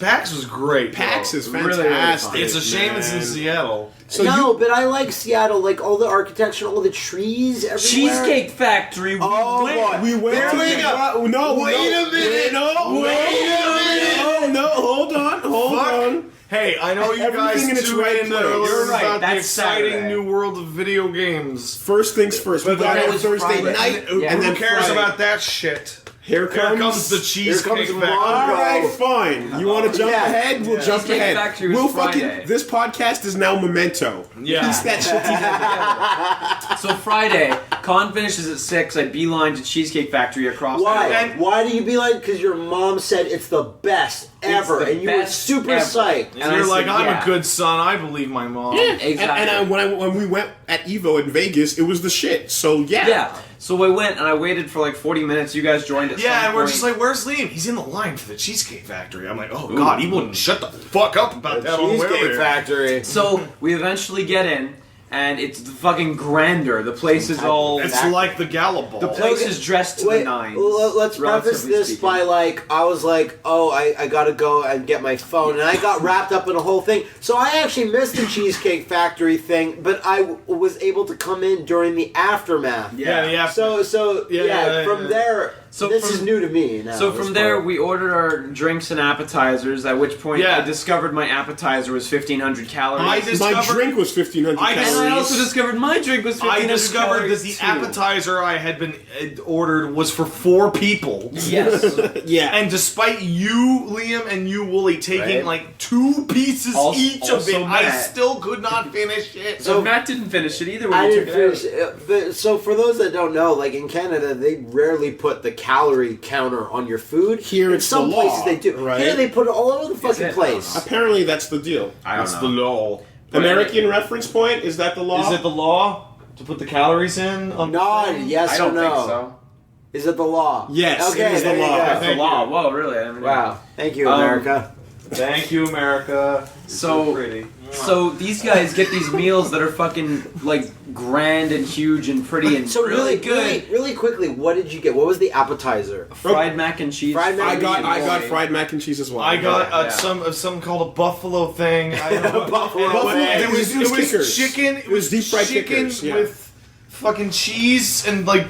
PAX was great. PAX is Really, fantastic. really It's a shame it's in Seattle. So but I like Seattle, like all the architecture, all the trees everywhere. Cheesecake Factory. Oh, boy. We went There to we go. No, Wait a minute. No, hold on. Hey, I know you Everything in guys its tune right in to place. learn You're right, about the that's exciting Saturday. new world of video games. First things first. We got that it was Thursday Friday. night, Yeah. and then Who cares Friday. about that shit? Here comes the Cheesecake comes Factory. All right, fine. You want to jump Yeah. ahead? We'll jump Cheesecake ahead. Factory was We'll Friday. This podcast is now Memento. Yeah. Piece that shit together. So Friday, con finishes at 6. I beeline to Cheesecake Factory across the Why? road. Why do you be like? Because your mom said it's the best ever, the and you were best super ever. psyched. And And I you're like, said, I'm yeah. a good son. I believe my mom. Exactly. When we went at Evo in Vegas, it was the shit. So Yeah. So I went and I waited for like 40 minutes. You guys joined at some Yeah, and we're point. just like, where's Liam? He's in the line for the Cheesecake Factory. I'm like, oh god, he wouldn't shut the fuck up about that on the way over Cheesecake here. Factory. So we eventually get in, and it's fucking grandeur. The place is all. It's like the Gala Ball. The place is dressed to the Wait, nines. let's preface relatively this speaking. by I was like, oh, I gotta go and get my phone, and I got wrapped up in a whole thing. So I actually missed the Cheesecake Factory thing, but I was able to come in during the aftermath. yeah. So from there, So this from- is new to me now. So this from there, part. we ordered our drinks and appetizers. At which point, Yeah. I discovered my appetizer was 1,500 calories. I dis- my discovered- drink was 1,500 I calories. and I also discovered my drink was 1,500 I discovered that calories the too. appetizer I had been ordered was for 4 people. Yes. Yeah. And despite you, Liam, and you, Wooly, taking Right. like 2 pieces Also- each of it, also I Matt. still could not finish it. So Matt didn't finish it either when I he didn't took it out. finish. But, so for those that don't know, like in Canada, they rarely put the calorie counter on your food. Here in it's some the law, places they do. right? Here they put it all over the fucking it? place. Apparently, that's the deal. I don't That's know. the law. American reference point, is that the law? Is it the law to put the calories in? On Nod, yes I don't or no. think so. Is it the law? Yes, Okay, it is the there you law. go. That's the Thank law. you. Whoa, really? I didn't know. Wow. Thank you, Um, America. Thank you, America. So- pretty. So these guys get these meals that are fucking like grand and huge and pretty and So really good. really quickly, what did you get? What was the appetizer? Fried mac and cheese. Fried mac I and got cheese. fried mac and cheese as well. I got Yeah. something called a buffalo thing. I don't know. Buffalo thing. It was, It was it was kickers. chicken. It was deep fried chicken kickers, yeah. with fucking cheese and like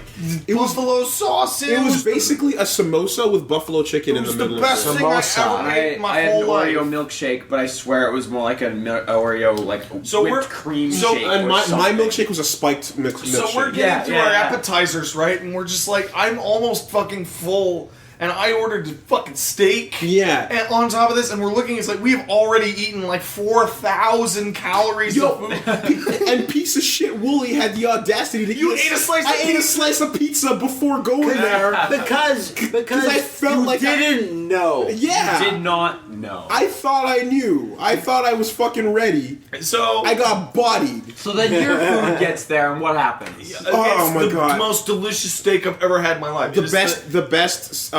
It was- buffalo sauce. It was basically a samosa with buffalo chicken it in the was the middle best of it. thing I Samosa. ever ate I, in my I had an whole Oreo life. milkshake, but I swear it was more like an Oreo like So we're- whipped cream so- shake. And or my something. milkshake was a spiked milkshake. So we're getting Yeah, through yeah, our yeah. appetizers, right? And we're just like, I'm almost fucking full. And I ordered fucking steak. Yeah. And on top of this, and we're looking, it's like we've already eaten like 4,000 calories Yo, of food. and piece of shit Wooly had the audacity to You eat ate a slice of I ate a pizza? slice of pizza before going there. Because I felt you like didn't know. Yeah. Did not know. I thought I knew. I thought I was fucking ready. So I got bodied. So then your food gets there, and what happens? Oh it's my the God. most delicious steak I've ever had in my life. The It is best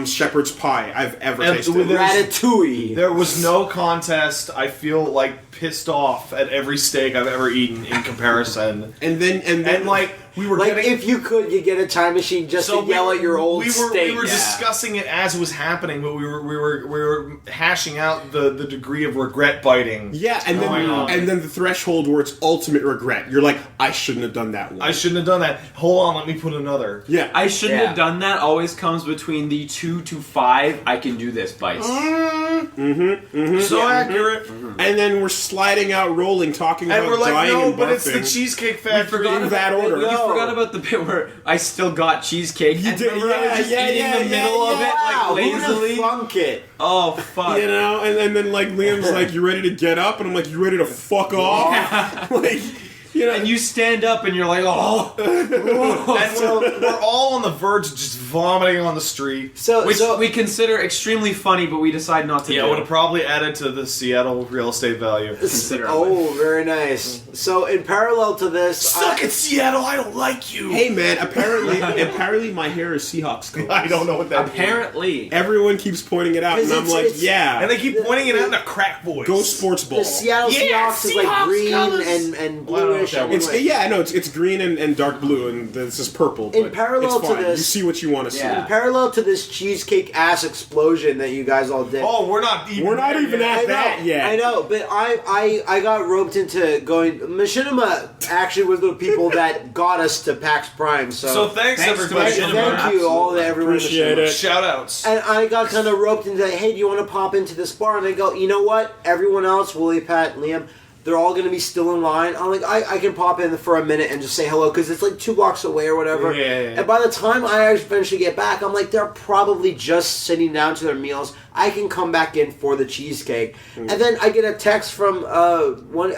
shepherd's pie I've ever And tasted. with Ratatouille. There was no contest. I feel like pissed off at every steak I've ever eaten in comparison. and then like we were Like getting. if you could, you get a time machine just to yell at your old steak. We were discussing it as it was happening, but we were hashing out the degree of regret biting. yeah, and then going on. and then the threshold where it's ultimate regret. You're like, I shouldn't have done that one. I shouldn't have done that. Hold on, let me put another. yeah, I shouldn't Yeah. have done that. Always comes between the 2 to 5. I can do this bites. So accurate. and then we're sliding out, rolling, talking And about we're like, dying no, and but it's the barfing. Cheesecake Factory. in that order. You No. forgot about the bit where I still got cheesecake. You and did- remember I was yeah, just yeah, eating yeah, the middle yeah, of it Wow, like who'd lazily. have thunk it? Oh fuck! You know, and then like Liam's like, you ready to get up? And I'm like, you ready to fuck off? Like, you know, And you stand up and you're like, oh, And we're all on the verge of just vomiting on the street. which we consider extremely funny, but we decide not to Yeah, do. would have probably added to the Seattle real estate value. Considerably. Oh, very nice. So in parallel to this, Suck it, Seattle! I don't like you. hey man, apparently my hair is Seahawks colors. I don't know what that means. Apparently, Everyone keeps pointing it out, and I'm Because like, it's- yeah. And they keep pointing it out in a crack voice. Go sports ball. the Seattle Yeah, Seahawks is like Seahawks green colors. and Well, I don't bluish situation. It's green and dark blue, and this is purple. In but parallel it's to fine. this- you see what you want to see. Yeah. In parallel to this cheesecake ass explosion that you guys all did. Oh, we're not even. We're not there even yet. at that yet. I know, but I got roped into going. Machinima actually was the people that got us to PAX Prime. So thanks Thanks to everybody. Machinima. Thank you all to everyone. Appreciate Machinima. it. Shout outs. And I got kind of roped into, hey, do you want to pop into this bar? And I go, you know what? Everyone else, Willie, Pat, Liam, they're all going to be still in line. I'm like, I can pop in for a minute and just say hello because it's like 2 blocks away or whatever. Yeah. And by the time I eventually get back, I'm like, they're probably just sitting down to their meals. I can come back in for the cheesecake. And then I get a text from You text from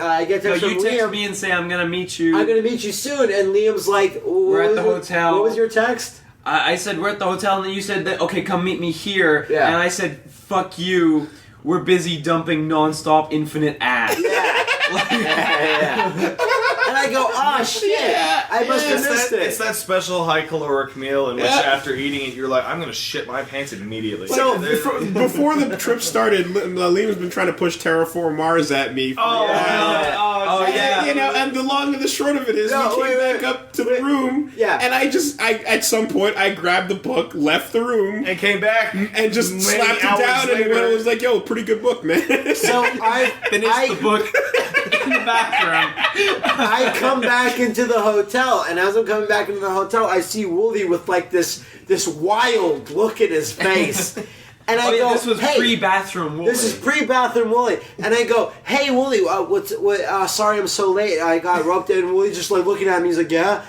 text Liam. me and say I'm gonna meet you. I'm going to meet you soon. And Liam's like, We're at the hotel. What was your text? I said we're at the hotel, and then you said that okay, come meet me here. Yeah. And I said fuck you. We're busy dumping Nonstop infinite ass. Yeah. And I go, shit. I must have missed it. It's that special high caloric meal in which after eating it, you're like, I'm going to shit my pants immediately. So before the trip started, Liam's been trying to push Terraform Mars at me. And the long and the short of it is, we came back up to the room, and at some point, I grabbed the book, left the room, and came back and just slapped it down, and I was like, "Yo, pretty good book, man." So I Finished the book in the bathroom. I come back into the hotel, and as I'm coming back into the hotel, I see Wooly with like this wild look in his face. And I go, this was hey, pre-bathroom Wooly. This is pre-bathroom Wooly. And I go, hey, Wooly, sorry I'm so late. I got roped in. And Wooly just like looking at me. He's like, yeah.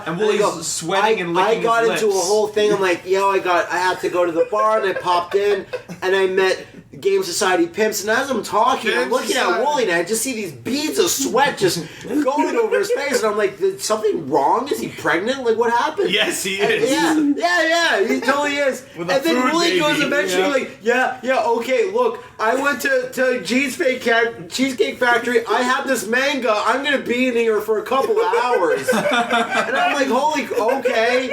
And Wooly's sweating and licking I got his into lips. a whole thing. I'm like, I had to go to the bar, and I popped in, and I met Game Society pimps. And as I'm talking, I'm looking at Wooly, and I just see these beads of sweat just going over his face. And I'm like, is something wrong? Is he pregnant? Like, what happened? Yes, he is. Yeah, he totally is. With And a then food Wooly baby. goes eventually, okay, look, I went to Cheesecake Factory. I have this manga. I'm going to be in here for a couple of hours. And I'm like, okay.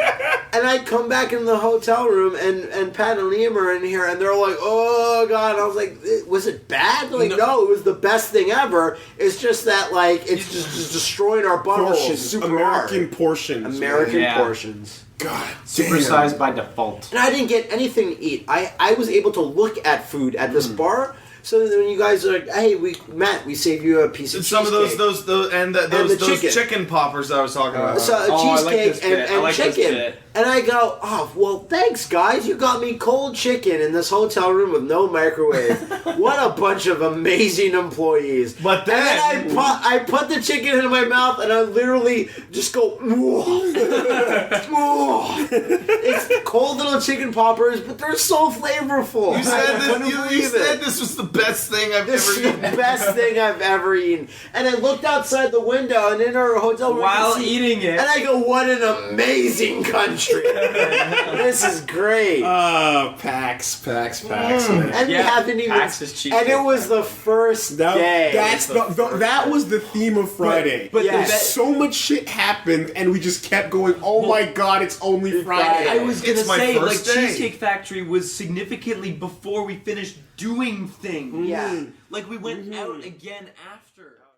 And I come back in the hotel room, and Pat and Liam are in here, and they're like, oh, God. And I was like, was it bad? They're like, no, it was the best thing ever. It's just that, like, it's just destroying our buttholes super American hard. portions. American portions. God, Supersized by default. And I didn't get anything to eat. I was able to look at food at this bar. So then when you guys are like, hey, we saved you a piece of some cheesecake. of those chicken poppers that I was talking about. So cheesecake and chicken. And I go, well, thanks, guys. You got me cold chicken in this hotel room with no microwave. What a bunch of amazing employees. But then I put the chicken in my mouth, and I literally just go, it's cold little chicken poppers, but they're so flavorful. You said this was the best thing I've This ever is the best thing I've ever eaten. And I looked outside the window, and in our hotel room, While eating it. and I go, what an amazing country. This is great. PAX, man. And we haven't even. PAX is cheesecake. And it was the first day. That was the theme of Friday. But so much shit happened, and we just kept going, oh my God, it's only Friday. I was gonna It's my say, like, first day. Cheesecake Factory was significantly before we finished doing things. Yeah. Like, we went out again after.